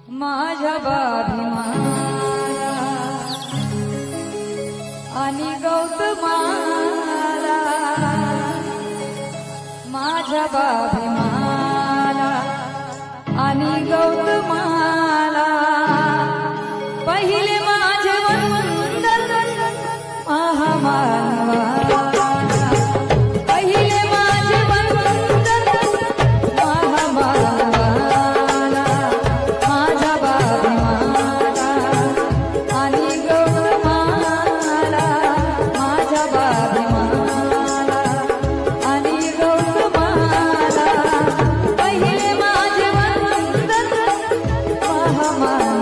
माझ्या बाभिमाला आणि गौतमाला, माझ्या बाभिमाला आणि गौतमाला पहिले माझे वंदन महामानवा, पहिले माझे वंदन महामानवाला, माझ्या बाभिमाला आणि गौतमाला, माझ्या बाभिमाला आणि गौतमाला पहिले माझे वंदन महामानवाला.